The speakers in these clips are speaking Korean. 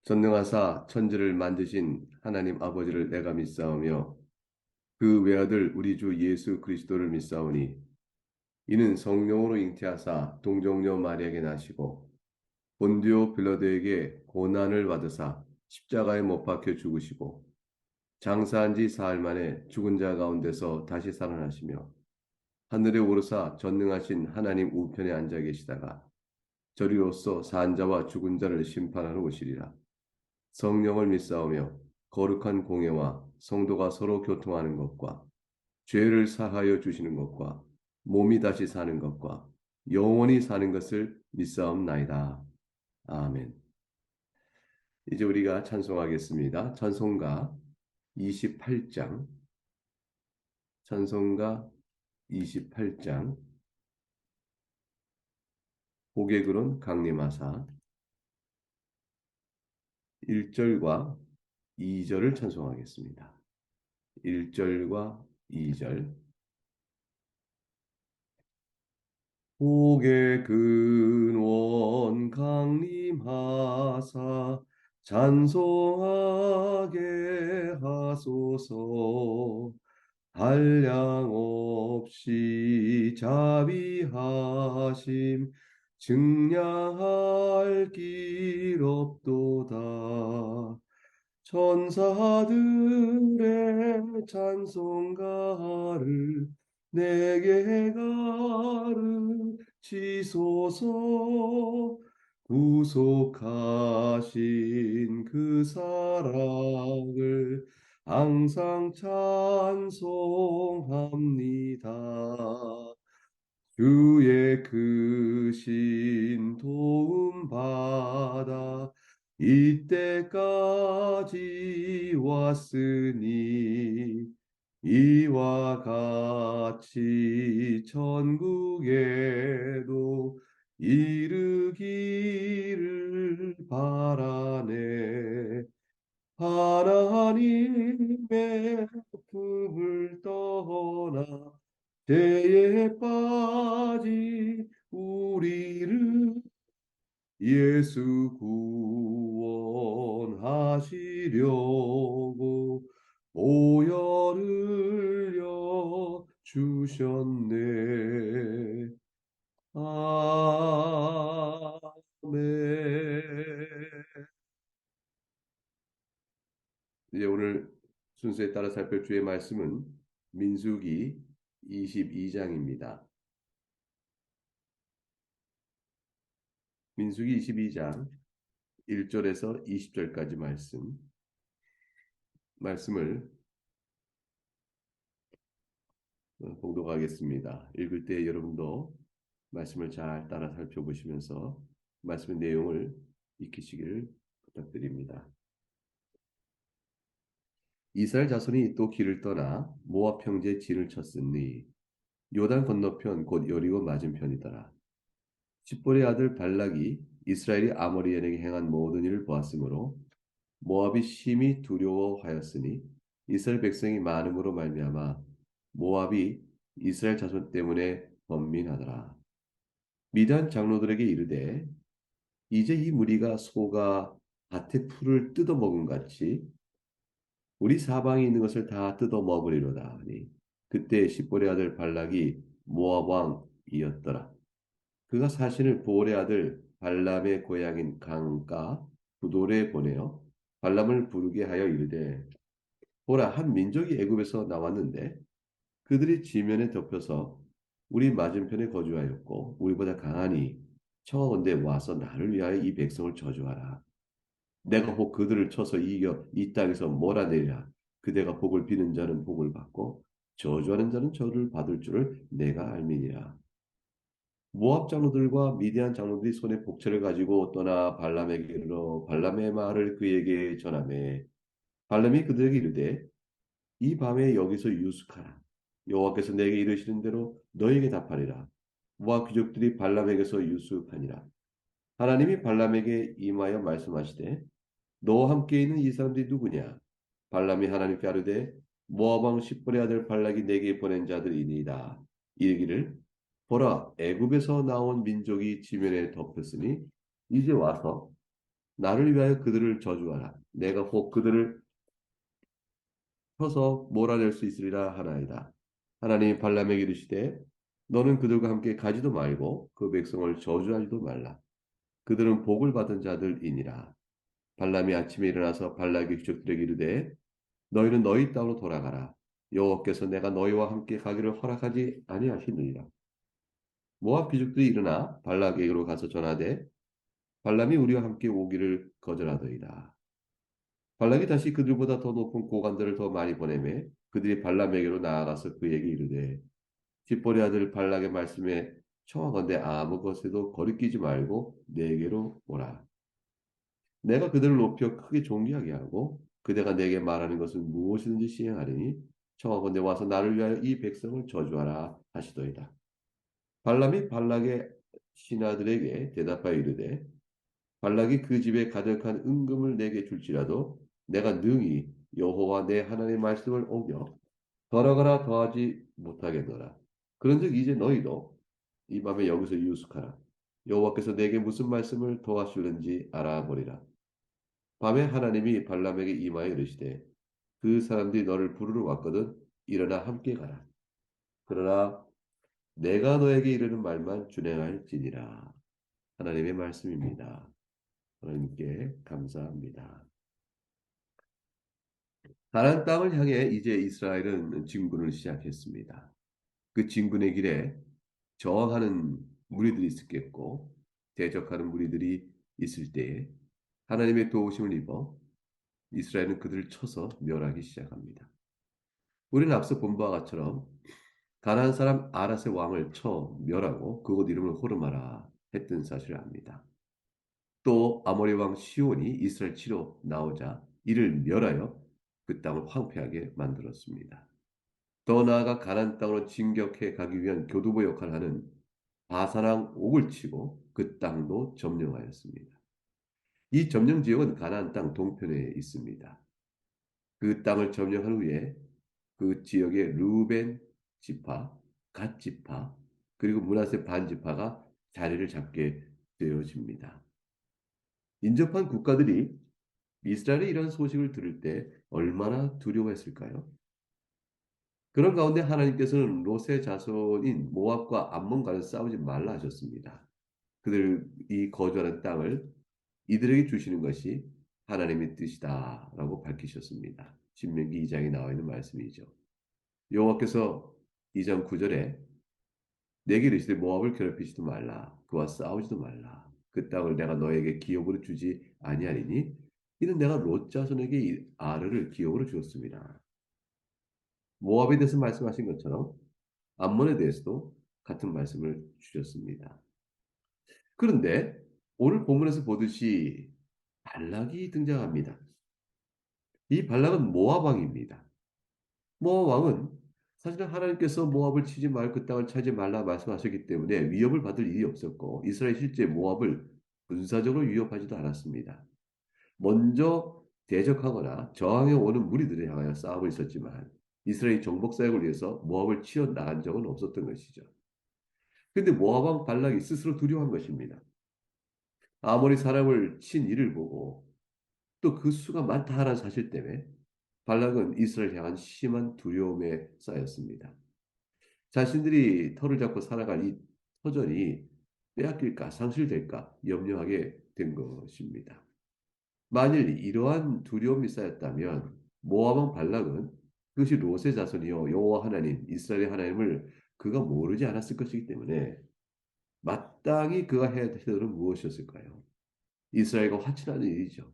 전능하사 천지를 만드신 하나님 아버지를 내가 믿사오며 그 외아들 우리 주 예수 그리스도를 믿사오니 이는 성령으로 잉태하사 동정녀 마리아에게 나시고 본디오 빌라도에게 고난을 받으사 십자가에 못 박혀 죽으시고 장사한 지 사흘 만에 죽은 자 가운데서 다시 살아나시며 하늘에 오르사 전능하신 하나님 우편에 앉아 계시다가 저리로서 산 자와 죽은 자를 심판하러 오시리라. 성령을 믿사오며 거룩한 공예와 성도가 서로 교통하는 것과 죄를 사하여 주시는 것과 몸이 다시 사는 것과 영원히 사는 것을 믿사옵나이다. 아멘. 이제 우리가 찬송하겠습니다. 찬송가 28장, 찬송가 28장, 고개그론 강림하사 1절과 2절을 찬송하겠습니다. 1절과 2절. 복의 근원 강림하사 찬송하게 하소서. 한량 없이 자비하심 증량할 길 없도다. 천사들의 찬송가를 내게 가르치소서. 구속하신 그 사랑을 항상 찬송합니다. 주의 크신 도움 받아 이때까지 왔으니 이와 같이 천국에도 이르기를 바라네. 하나님의 품을 떠나 죄에 빠진 우리를 예수 구원하시려고 보혈 흘려 주셨네. 아멘. 이제 오늘 순서에 따라 살필 주의 말씀은 민수기 22장입니다. 민수기 22장 1절에서 20절까지 말씀을 봉독하겠습니다. 읽을 때 여러분도 말씀을 잘 따라 살펴보시면서 말씀의 내용을 익히시기를 부탁드립니다. 이스라엘 자손이 또 길을 떠나 모압 평지에 진을 쳤으니 요단 건너편 곧 여리고 맞은편이더라. 십볼의 아들 발락이 이스라엘이 아모리인에게 행한 모든 일을 보았으므로 모압이 심히 두려워하였으니 이스라엘 백성이 많음으로 말미암아 모압이 이스라엘 자손 때문에 번민하더라. 미디안 장로들에게 이르되 이제 이 무리가 소가 밭의 풀을 뜯어 먹은 같이 우리 사방에 있는 것을 다 뜯어 먹으리로다 하니 그때 십볼의 아들 발락이 모압 왕이었더라. 그가 사신을 보올의 아들 발람의 고향인 강가 부돌에 보내어 발람을 부르게 하여 이르되 보라 한 민족이 애굽에서 나왔는데 그들이 지면에 덮여서 우리 맞은편에 거주하였고 우리보다 강하니 청하건대 와서 나를 위하여 이 백성을 저주하라. 내가 혹 그들을 쳐서 이겨 이 땅에서 몰아내리라. 그대가 복을 비는 자는 복을 받고 저주하는 자는 저를 받을 줄을 내가 알미니라. 모압 장로들과 미디안 장로들이 손에 복채를 가지고 떠나 발람에게 이르러 발람의 말을 그에게 전하매 발람이 그들에게 이르되 이 밤에 여기서 유숙하라. 여호와께서 내게 이르시는 대로 너에게 답하리라. 모압 귀족들이 발람에게서 유숙하니라. 하나님이 발람에게 임하여 말씀하시되 너와 함께 있는 이 사람들이 누구냐? 발람이 하나님께 아뢰되 모압 왕 십볼의 아들 발락이 내게 보낸 자들이니이다. 이르기를 보라 애굽에서 나온 민족이 지면에 덮였으니 이제 와서 나를 위하여 그들을 저주하라. 내가 혹 그들을 쳐서 몰아낼 수 있으리라 하나이다. 하나님이 발람에게 이르시되 너는 그들과 함께 가지도 말고 그 백성을 저주하지도 말라. 그들은 복을 받은 자들이니라. 발람이 아침에 일어나서 발락의 귀족들에게 이르되 너희는 너희 땅으로 돌아가라. 여호와께서 내가 너희와 함께 가기를 허락하지 아니하시느니라. 모압 귀족들이 일어나 발락에게로 가서 전하되 발람이 우리와 함께 오기를 거절하더이다. 발락이 다시 그들보다 더 높은 고관들을 더 많이 보내매 그들이 발람에게로 나아가서 그에게 이르되 집보리 아들 발락의 말씀에 청하건대 아무 것에도 거리끼지 말고 내게로 오라. 내가 그들을 높여 크게 존귀하게 하고 그대가 내게 말하는 것은 무엇이든지 시행하리니 청하건대 와서 나를 위하여 이 백성을 저주하라 하시더이다. 발람이 발락의 신하들에게 대답하여 이르되 발락이 그 집에 가득한 은금을 내게 줄지라도 내가 능히 여호와 내 하나님의 말씀을 어겨 더하거나 더하지 못하겠노라. 그런즉 이제 너희도 이 밤에 여기서 유숙하라. 여호와께서 내게 무슨 말씀을 더하시는지 알아보리라. 밤에 하나님이 발람에게 임하여 이르시되 그 사람들이 너를 부르러 왔거든 일어나 함께 가라. 그러나 내가 너에게 이르는 말만 준행할지니라. 하나님의 말씀입니다. 하나님께 감사합니다. 가나안 땅을 향해 이제 이스라엘은 진군을 시작했습니다. 그 진군의 길에 저항하는 무리들이 있었겠고 대적하는 무리들이 있을 때에 하나님의 도우심을 입어 이스라엘은 그들을 쳐서 멸하기 시작합니다. 우리는 앞서 본 바와 같처럼 가나안 사람 아랏의 왕을 쳐 멸하고 그곳 이름을 호르마라 했던 사실을 압니다. 또 아모리 왕 시온이 이스라엘 치러 나오자 이를 멸하여 그 땅을 황폐하게 만들었습니다. 더 나아가 가나안 땅으로 진격해 가기 위한 교두보 역할을 하는 바사랑 옥을 치고 그 땅도 점령하였습니다. 이 점령 지역은 가나안 땅 동편에 있습니다. 그 땅을 점령한 후에 그 지역의 루벤 지파, 갓 지파, 그리고 므낫세 반 지파가 자리를 잡게 되어집니다. 인접한 국가들이 이스라엘의 이런 소식을 들을 때 얼마나 두려워했을까요? 그런 가운데 하나님께서는 롯의 자손인 모압과 암몬 간에 싸우지 말라 하셨습니다. 그들이 거주하는 땅을 이들에게 주시는 것이 하나님의 뜻이다라고 밝히셨습니다. 신명기 2장에 나와 있는 말씀이죠. 여호와께서 2장 9절에 내게 이르시되 모압을 괴롭히지도 말라 그와 싸우지도 말라 그 땅을 내가 너에게 기업으로 주지 아니하리니 이는 내가 롯 자손에게 이 아르를 기업으로 주었습니다. 모압에 대해서 말씀하신 것처럼 암몬에 대해서도 같은 말씀을 주셨습니다. 그런데 오늘 본문에서 보듯이 발락이 등장합니다. 이 발락은 모압 왕입니다. 모압 왕은 사실은 하나님께서 모압을 치지 말 그 땅을 차지 말라 말씀하셨기 때문에 위협을 받을 일이 없었고 이스라엘 실제 모압을 군사적으로 위협하지도 않았습니다. 먼저 대적하거나 저항해 오는 무리들을 향하여 싸우고 있었지만 이스라엘 정복 사역을 위해서 모압을 치어 나간 적은 없었던 것이죠. 그런데 모압 왕 발락이 스스로 두려워한 것입니다. 아무리 사람을 친 일을 보고 또 그 수가 많다라는 사실 때문에 발락은 이스라엘 향한 심한 두려움에 쌓였습니다. 자신들이 터를 잡고 살아갈 이 터전이 빼앗길까 상실될까 염려하게 된 것입니다. 만일 이러한 두려움이 쌓였다면 모압 왕 발락은 그것이 롯의 자손이요 여호와 하나님 이스라엘의 하나님을 그가 모르지 않았을 것이기 때문에 마땅히 그가 해야 될 일은 무엇이었을까요? 이스라엘과 화친하는 일이죠.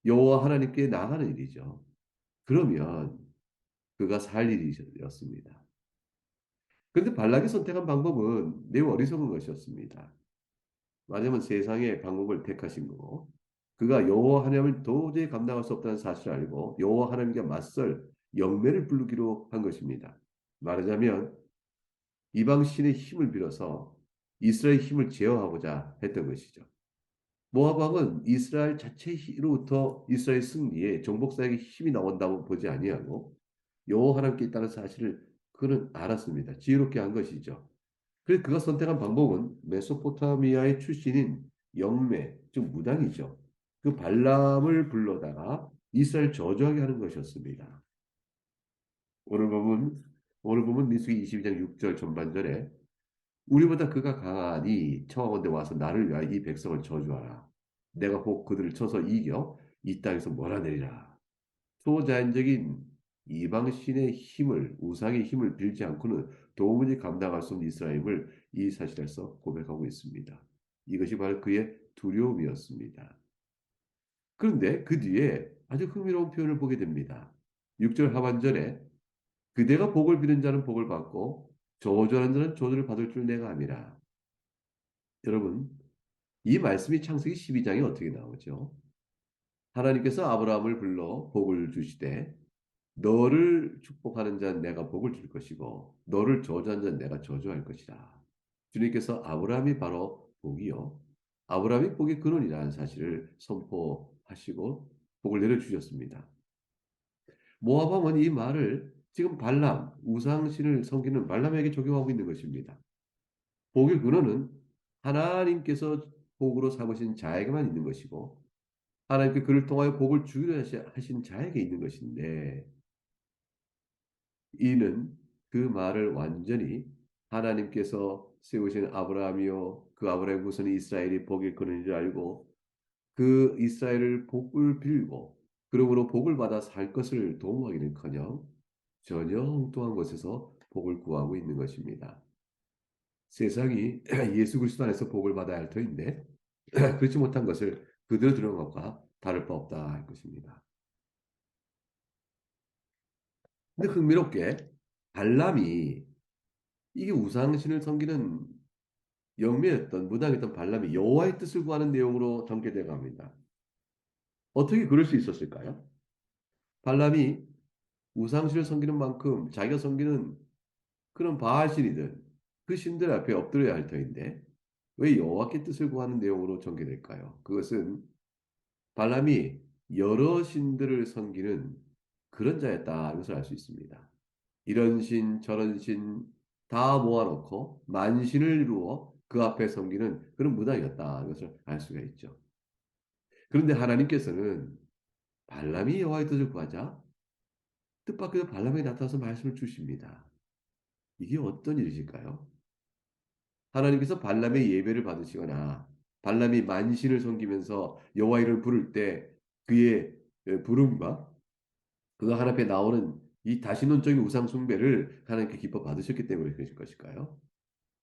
여호와 하나님께 나가는 일이죠. 그러면 그가 살 일이었습니다. 그런데 발락이 선택한 방법은 매우 어리석은 것이었습니다. 왜냐하면 세상의 방법을 택하신 거고 그가 여호와 하나님을 도저히 감당할 수 없다는 사실을 알고 여호와 하나님께 맞설 영매를 부르기로 한 것입니다. 말하자면 이방 신의 힘을 빌어서 이스라엘 힘을 제어하고자 했던 것이죠. 모압 왕은 이스라엘 자체로부터 이스라엘 승리에 정복 사역에 힘이 나온다고 보지 아니하고 여호와 하나님께 있다는 사실을 그는 알았습니다. 지혜롭게 한 것이죠. 그래서 그가 선택한 방법은 메소포타미아의 출신인 영매, 즉 무당이죠. 그 발람을 불러다가 이스라엘 저주하게 하는 것이었습니다. 오늘 보면 오늘 보면 민수기 22장 6절 전반절에 우리보다 그가 강하니 청하건대 와서 나를 위하여 이 백성을 저주하라. 내가 곧 그들을 쳐서 이겨 이 땅에서 몰아내리라. 초자연적인 이방 신의 힘을 우상의 힘을 빌지 않고는 도무지 감당할 수 없는 이스라엘을 이 사실에서 고백하고 있습니다. 이것이 바로 그의 두려움이었습니다. 그런데 그 뒤에 아주 흥미로운 표현을 보게 됩니다. 6절 하반절에 그대가 복을 비는 자는 복을 받고 저주하는 자는 저주를 받을 줄 내가 함이라. 여러분, 이 말씀이 창세기 12장에 어떻게 나오죠? 하나님께서 아브라함을 불러 복을 주시되 너를 축복하는 자는 내가 복을 줄 것이고 너를 저주하는 자는 내가 저주할 것이라. 주님께서 아브라함이 바로 복이요. 아브라함이 복의 근원이라는 사실을 선포하시고 복을 내려주셨습니다. 모압 왕은 이 말을 지금 발람, 우상신을 섬기는 발람에게 적용하고 있는 것입니다. 복의 근원은 하나님께서 복으로 삼으신 자에게만 있는 것이고 하나님께 그를 통하여 복을 주기로 하신 자에게 있는 것인데 이는 그 말을 완전히 하나님께서 세우신 아브라함이요 그 아브라함의 후손이 이스라엘이 복의 근원인 줄 알고 그 이스라엘을 복을 빌고 그러므로 복을 받아 살 것을 도모하기는커녕 전혀 엉뚱한 곳에서 복을 구하고 있는 것입니다. 세상이 예수 그리스도 안에서 복을 받아야 할 터인데 그렇지 못한 것을 그대로 들은 것과 다를 바 없다 할 것입니다. 근데 흥미롭게 발람이 이게 우상신을 섬기는 영매였던 무당이었던 발람이 여호와의 뜻을 구하는 내용으로 전개되어 갑니다. 어떻게 그럴 수 있었을까요? 발람이 우상신을 섬기는 만큼 자기가 섬기는 그런 바알신이든 그 신들 앞에 엎드려야 할 터인데 왜 여호와께 뜻을 구하는 내용으로 전개될까요? 그것은 발람이 여러 신들을 섬기는 그런 자였다는 것을 알 수 있습니다. 이런 신 저런 신 다 모아놓고 만신을 이루어 그 앞에 섬기는 그런 무당이었다는 것을 알 수가 있죠. 그런데 하나님께서는 발람이 여호와의 뜻을 구하자 뜻밖에도 발람에게 나타나서 말씀을 주십니다. 이게 어떤 일이실까요? 하나님께서 발람의 예배를 받으시거나 발람이 만신을 섬기면서 여호와 이름을 부를 때 그의 부름과 그가 하나님 앞에 나오는 이 다신론적인 우상 숭배를 하나님께 기뻐 받으셨기 때문에 그러실 것일까요?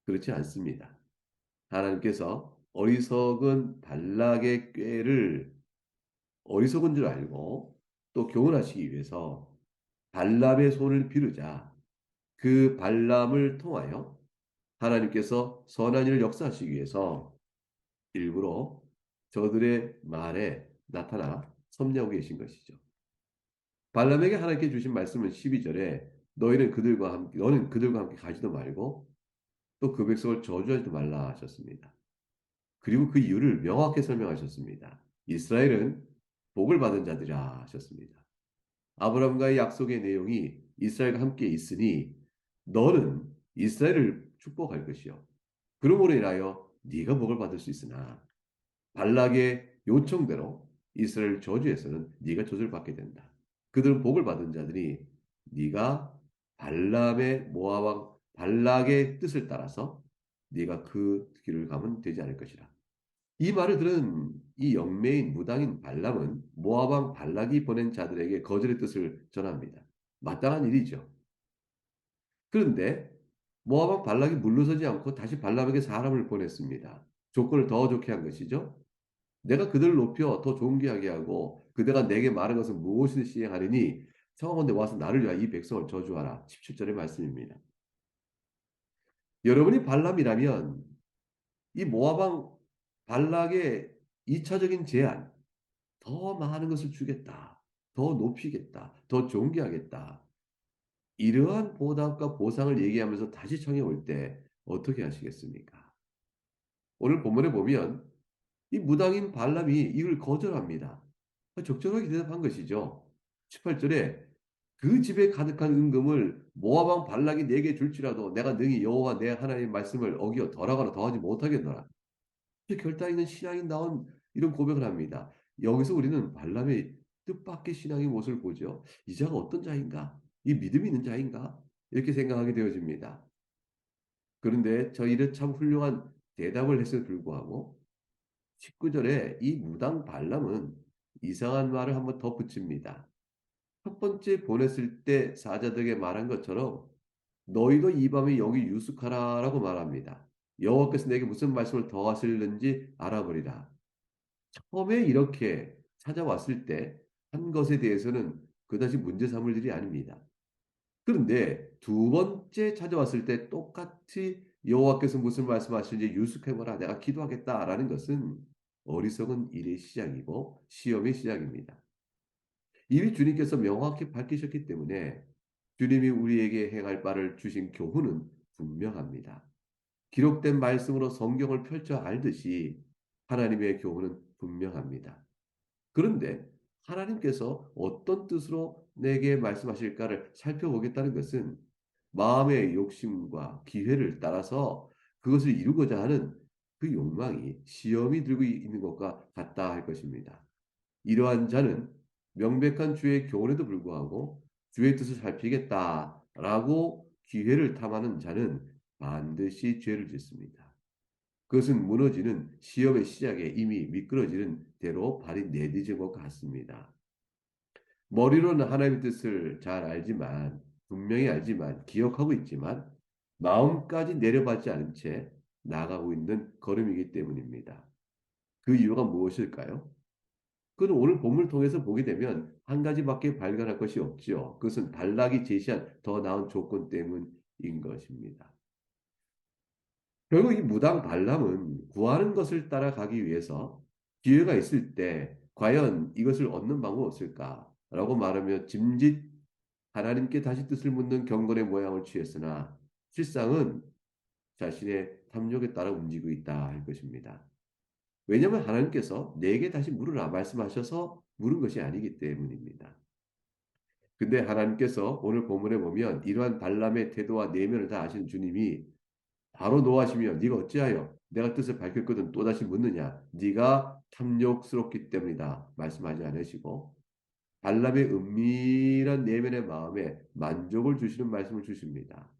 그렇지 않습니다. 하나님께서 어리석은 발락의 꾀를 어리석은 줄 알고 또 교훈하시기 위해서 발람의 손을 비르자 그 발람을 통하여 하나님께서 선한 일을 역사하시기 위해서 일부러 저들의 말에 나타나 섭리하고 계신 것이죠. 발람에게 하나님께 주신 말씀은 12절에 너는 그들과 함께 가지도 말고 또 그 백성을 저주하지도 말라 하셨습니다. 그리고 그 이유를 명확히 설명하셨습니다. 이스라엘은 복을 받은 자들이라 하셨습니다. 아브라함과의 약속의 내용이 이스라엘과 함께 있으니 너는 이스라엘을 축복할 것이요. 그러므로 인하여 네가 복을 받을 수 있으나 발락의 요청대로 이스라엘 저주에서는 네가 저주를 받게 된다. 그들은 복을 받은 자들이 네가 발람의 모압 왕 발락의 뜻을 따라서 네가 그 길을 가면 되지 않을 것이라. 이 말을 들은 이 영매인 무당인 발람은 모압 왕 발락이 보낸 자들에게 거절의 뜻을 전합니다. 마땅한 일이죠. 그런데 모압 왕 발락이 물러서지 않고 다시 발람에게 사람을 보냈습니다. 조건을 더 좋게 한 것이죠. 내가 그들을 높여 더 존귀하게 하고 그대가 내게 말한 것은 무엇을 시행하리니 청하건대 와서 나를 위하여 이 백성을 저주하라. 17절의 말씀입니다. 여러분이 발람이라면 이 모압 왕 발락의 2차적인 제안, 더 많은 것을 주겠다. 더 높이겠다. 더 존귀하겠다. 이러한 보답과 보상을 얘기하면서 다시 청해 올 때 어떻게 하시겠습니까? 오늘 본문에 보면 이 무당인 발람이 이걸 거절합니다. 적절하게 대답한 것이죠. 18절에 그 집에 가득한 은금을 모압 왕 발락이 내게 줄지라도 내가 능히 여호와 내 하나님의 말씀을 어기어 덜하거나 더하지 못하겠노라. 결단 있는 신앙인다운 이런 고백을 합니다. 여기서 우리는 발람의 뜻밖의 신앙의 모습을 보죠. 이 자가 어떤 자인가? 이 믿음이 있는 자인가? 이렇게 생각하게 되어집니다. 그런데 저희는 참 훌륭한 대답을 했음에 불구하고 19절에 이 무당 발람은 이상한 말을 한번 더 붙입니다. 첫 번째 보냈을 때 사자들에게 말한 것처럼 너희도 이 밤에 여기 유숙하라라고 말합니다. 여호와께서 내게 무슨 말씀을 더 하시는지 알아보리라. 처음에 이렇게 찾아왔을 때 한 것에 대해서는 그다지 문제 삼을 일이 아닙니다. 그런데 두 번째 찾아왔을 때 똑같이 여호와께서 무슨 말씀하시는지 유숙해보라 내가 기도하겠다라는 것은 어리석은 일의 시작이고 시험의 시작입니다. 이미 주님께서 명확히 밝히셨기 때문에 주님이 우리에게 행할 바를 주신 교훈은 분명합니다. 기록된 말씀으로 성경을 펼쳐 알듯이 하나님의 교훈은 분명합니다. 그런데 하나님께서 어떤 뜻으로 내게 말씀하실까를 살펴보겠다는 것은 마음의 욕심과 기회를 따라서 그것을 이루고자 하는 그 욕망이 시험이 들고 있는 것과 같다 할 것입니다. 이러한 자는 명백한 주의 교훈에도 불구하고 주의 뜻을 살피겠다라고 기회를 탐하는 자는 반드시 죄를 짓습니다. 그것은 무너지는 시험의 시작에 이미 미끄러지는 대로 발이 내디진 것 같습니다. 머리로는 하나님의 뜻을 잘 알지만, 분명히 알지만, 기억하고 있지만, 마음까지 내려받지 않은 채 나가고 있는 걸음이기 때문입니다. 그 이유가 무엇일까요? 그는 오늘 본문을 통해서 보게 되면 한 가지밖에 발견할 것이 없지요. 그것은 발락이 제시한 더 나은 조건 때문인 것입니다. 결국 이 무당 발람은 구하는 것을 따라가기 위해서 기회가 있을 때 과연 이것을 얻는 방법이 없을까라고 말하며 짐짓 하나님께 다시 뜻을 묻는 경건의 모양을 취했으나 실상은 자신의 탐욕에 따라 움직이고 있다 할 것입니다. 왜냐하면 하나님께서 내게 다시 물으라 말씀하셔서 물은 것이 아니기 때문입니다. 근데 하나님께서 오늘 본문에 보면 이러한 발람의 태도와 내면을 다 아시는 주님이 바로 노하시며 네가 어찌하여 내가 뜻을 밝혔거든 또다시 묻느냐 네가 탐욕스럽기 때문이다 말씀하지 않으시고 발람의 은밀한 내면의 마음에 만족을 주시는 말씀을 주십니다.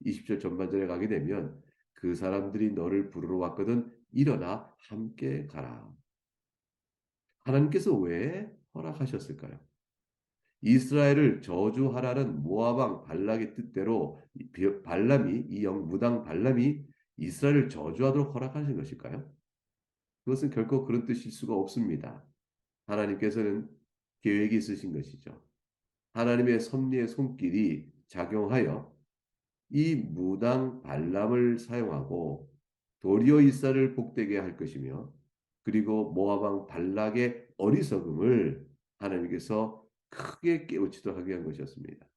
20절 전반절에 가게 되면 그 사람들이 너를 부르러 왔거든 일어나 함께 가라. 하나님께서 왜 허락하셨을까요? 이스라엘을 저주하라는 모압 왕 발락의 뜻대로 발람이 이 무당 발람이 이스라엘을 저주하도록 허락하신 것일까요? 그것은 결코 그런 뜻일 수가 없습니다. 하나님께서는 계획이 있으신 것이죠. 하나님의 섭리의 손길이 작용하여 이 무당 발람을 사용하고 도리어 이스라엘을 복되게 할 것이며 그리고 모압 왕 발락의 어리석음을 하나님께서 크게 깨우치도록 하게 한 것이었습니다.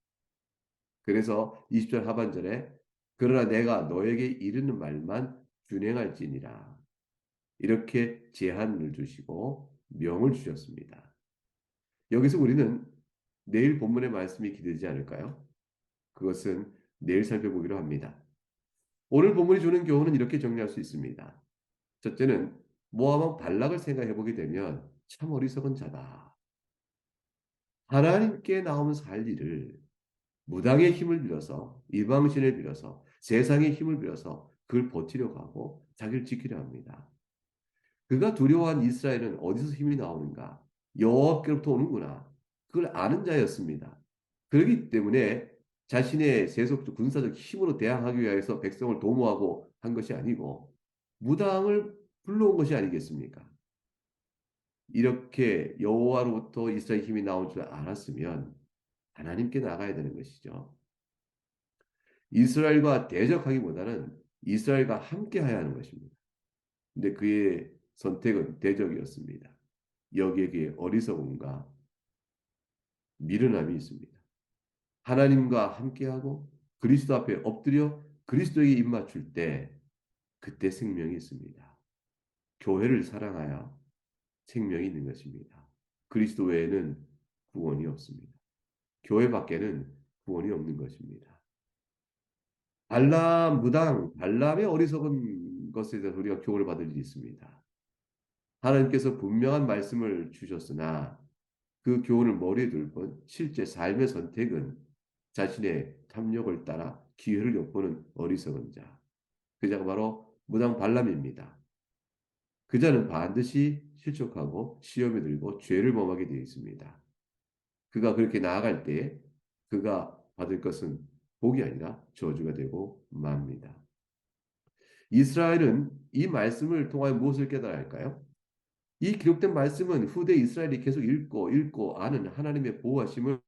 그래서 20절 하반절에 그러나 내가 너에게 이르는 말만 준행할지니라 이렇게 제한을 주시고 명을 주셨습니다. 여기서 우리는 내일 본문의 말씀이 기대되지 않을까요? 그것은 내일 살펴보기로 합니다. 오늘 본문이 주는 교훈은 이렇게 정리할 수 있습니다. 첫째는 모압 왕 발락을 생각해 보게 되면 참 어리석은 자다. 하나님께 나오면서 할 일을 무당의 힘을 빌어서 이방신을 빌어서 세상의 힘을 빌어서 그걸 버티려고 하고 자기를 지키려 합니다. 그가 두려워한 이스라엘은 어디서 힘이 나오는가? 여호와께로부터 오는구나. 그걸 아는 자였습니다. 그렇기 때문에 자신의 세속적 군사적 힘으로 대항하기 위해서 백성을 도모하고 한 것이 아니고 무당을 불러온 것이 아니겠습니까? 이렇게 여호와로부터 이스라엘 힘이 나온 줄 알았으면 하나님께 나가야 되는 것이죠. 이스라엘과 대적하기보다는 이스라엘과 함께 해야 하는 것입니다. 근데 그의 선택은 대적이었습니다. 여기에 그의 어리석음과 미련함이 있습니다. 하나님과 함께하고 그리스도 앞에 엎드려 그리스도에게 입맞출 때 그때 생명이 있습니다. 교회를 사랑하여 생명이 있는 것입니다. 그리스도 외에는 구원이 없습니다. 교회 밖에는 구원이 없는 것입니다. 발람 무당 발람의 어리석은 것에 대해서 우리가 교훈을 받을 일이 있습니다. 하나님께서 분명한 말씀을 주셨으나 그 교훈을 머리에 둘뿐 실제 삶의 선택은 자신의 탐욕을 따라 기회를 엿보는 어리석은 자. 그 자가 바로 무당 발람입니다. 그 자는 반드시 실족하고 시험에 들고 죄를 범하게 되어 있습니다. 그가 그렇게 나아갈 때 그가 받을 것은 복이 아니라 저주가 되고 맙니다. 이스라엘은 이 말씀을 통하여 무엇을 깨달아야 할까요? 이 기록된 말씀은 후대 이스라엘이 계속 읽고 아는 하나님의 보호하심을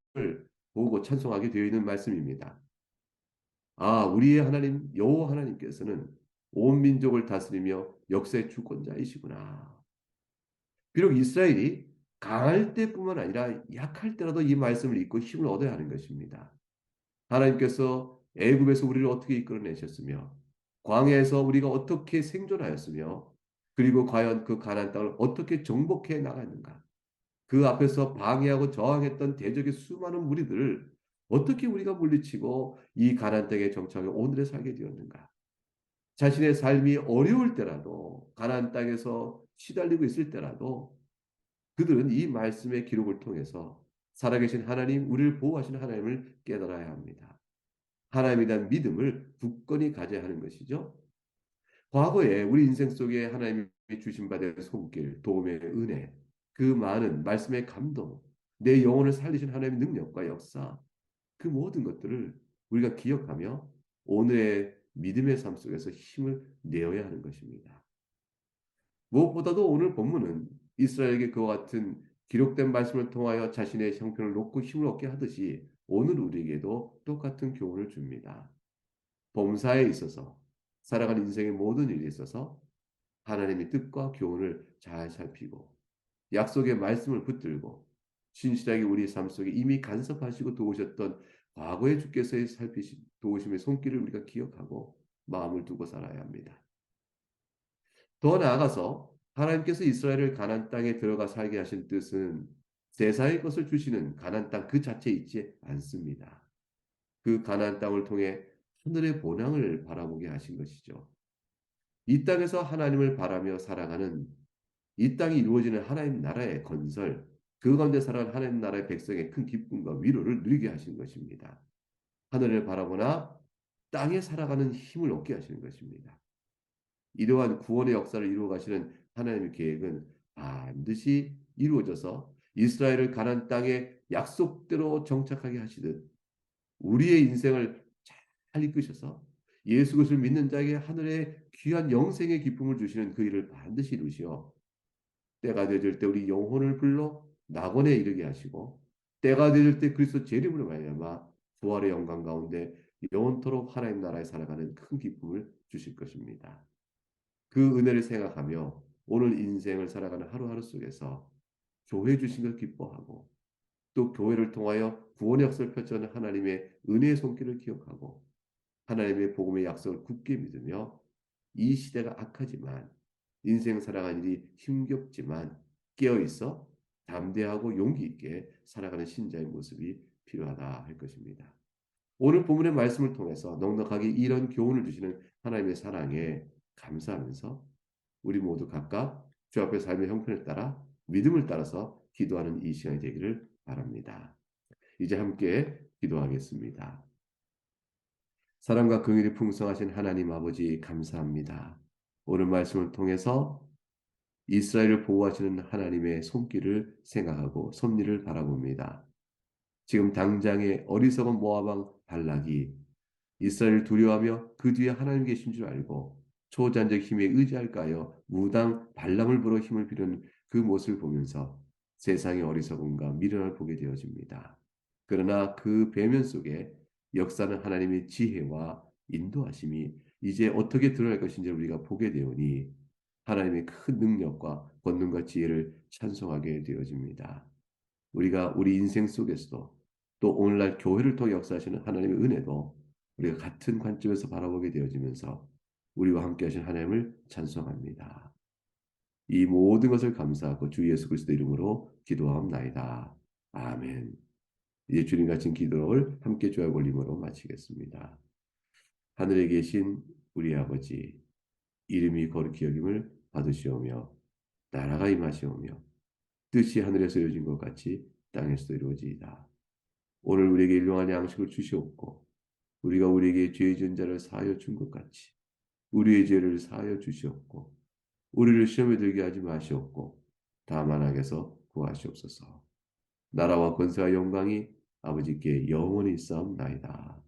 보고 찬송하게 되어 있는 말씀입니다. 아, 우리의 하나님 여호와 하나님께서는 온 민족을 다스리며 역사의 주권자이시구나. 비록 이스라엘이 강할 때뿐만 아니라 약할 때라도 이 말씀을 읽고 힘을 얻어야 하는 것입니다. 하나님께서 애굽에서 우리를 어떻게 이끌어내셨으며 광야에서 우리가 어떻게 생존하였으며 그리고 과연 그 가나안 땅을 어떻게 정복해 나갔는가? 그 앞에서 방해하고 저항했던 대적의 수많은 무리들을 어떻게 우리가 물리치고 이 가나안 땅에 정착해 오늘에 살게 되었는가? 자신의 삶이 어려울 때라도 가나안 땅에서 시달리고 있을 때라도 그들은 이 말씀의 기록을 통해서 살아계신 하나님, 우리를 보호하시는 하나님을 깨달아야 합니다. 하나님에 대한 믿음을 굳건히 가져야 하는 것이죠. 과거에 우리 인생 속에 하나님이 주신 바 된 손길, 도움의 은혜, 그 많은 말씀의 감동, 내 영혼을 살리신 하나님의 능력과 역사, 그 모든 것들을 우리가 기억하며 오늘의 믿음의 삶 속에서 힘을 내어야 하는 것입니다. 무엇보다도 오늘 본문은 이스라엘에게 그와 같은 기록된 말씀을 통하여 자신의 형편을 놓고 힘을 얻게 하듯이 오늘 우리에게도 똑같은 교훈을 줍니다. 범사에 있어서 살아가는 인생의 모든 일에 있어서 하나님의 뜻과 교훈을 잘 살피고 약속의 말씀을 붙들고 신실하게 우리 삶 속에 이미 간섭하시고 도우셨던 과거의 주께서의 살피신 도우심의 손길을 우리가 기억하고 마음을 두고 살아야 합니다. 더 나아가서 하나님께서 이스라엘을 가나안 땅에 들어가 살게 하신 뜻은 세상의 것을 주시는 가나안 땅 그 자체에 있지 않습니다. 그 가나안 땅을 통해 하늘의 본향을 바라보게 하신 것이죠. 이 땅에서 하나님을 바라며 살아가는 이 땅이 이루어지는 하나님 나라의 건설, 그 가운데 살아가는 하나님 나라의 백성의 큰 기쁨과 위로를 누리게 하신 것입니다. 하늘을 바라보나 땅에 살아가는 힘을 얻게 하시는 것입니다. 이러한 구원의 역사를 이루어 가시는 하나님의 계획은 반드시 이루어져서 이스라엘을 가나안 땅에 약속대로 정착하게 하시듯 우리의 인생을 잘 이끄셔서 예수 그리스도를 믿는 자에게 하늘의 귀한 영생의 기쁨을 주시는 그 일을 반드시 이루시어 때가 되어질 때 우리 영혼을 불러 낙원에 이르게 하시고 때가 되어질 때 그리스도 재림으로 말미암아 부활의 영광 가운데 영원토록 하나님 나라에 살아가는 큰 기쁨을 주실 것입니다. 그 은혜를 생각하며 오늘 인생을 살아가는 하루하루 속에서 교회 주신 걸 기뻐하고 또 교회를 통하여 구원의 역사를 펼쳐는 하나님의 은혜의 손길을 기억하고 하나님의 복음의 약속을 굳게 믿으며 이 시대가 악하지만 인생 살아가는 일이 힘겹지만 깨어있어 담대하고 용기 있게 살아가는 신자의 모습이 필요하다 할 것입니다. 오늘 본문의 말씀을 통해서 넉넉하게 이런 교훈을 주시는 하나님의 사랑에 감사하면서 우리 모두 각각 주 앞에 삶의 형편을 따라 믿음을 따라서 기도하는 이 시간이 되기를 바랍니다. 이제 함께 기도하겠습니다. 사랑과 긍휼이 풍성하신 하나님 아버지 감사합니다. 오늘 말씀을 통해서 이스라엘을 보호하시는 하나님의 손길을 생각하고 섭리를 바라봅니다. 지금 당장의 어리석은 모압 왕 발락이 이스라엘을 두려워하며 그 뒤에 하나님 계신 줄 알고 초자연적 힘에 의지할까 하여 무당 발람을 불어 힘을 비는 그 모습을 보면서 세상의 어리석음과 미련을 보게 되어집니다. 그러나 그 배면 속에 역사는 하나님의 지혜와 인도하심이 이제 어떻게 드러날 것인지 우리가 보게 되오니 하나님의 큰 능력과 권능과 지혜를 찬송하게 되어집니다. 우리가 우리 인생 속에서도 또 오늘날 교회를 통해 역사하시는 하나님의 은혜도 우리가 같은 관점에서 바라보게 되어지면서 우리와 함께 하신 하나님을 찬송합니다. 이 모든 것을 감사하고 주 예수 그리스도 이름으로 기도하옵나이다. 아멘. 이제 주님 가진 기도를 함께 주와 올림으로 마치겠습니다. 하늘에 계신 우리 아버지 이름이 거룩히 여김을 받으시오며 나라가 임하시오며 뜻이 하늘에서 이루어진 것 같이 땅에서도 이루어지이다. 오늘 우리에게 일용할 양식을 주시옵고 우리가 우리에게 죄 지은 자를 사하여 준 것 같이 우리의 죄를 사하여 주시옵고 우리를 시험에 들게 하지 마시옵고 다만 악에서 구하시옵소서. 나라와 권세와 영광이 아버지께 영원히 있사옵나이다.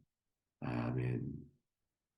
아멘.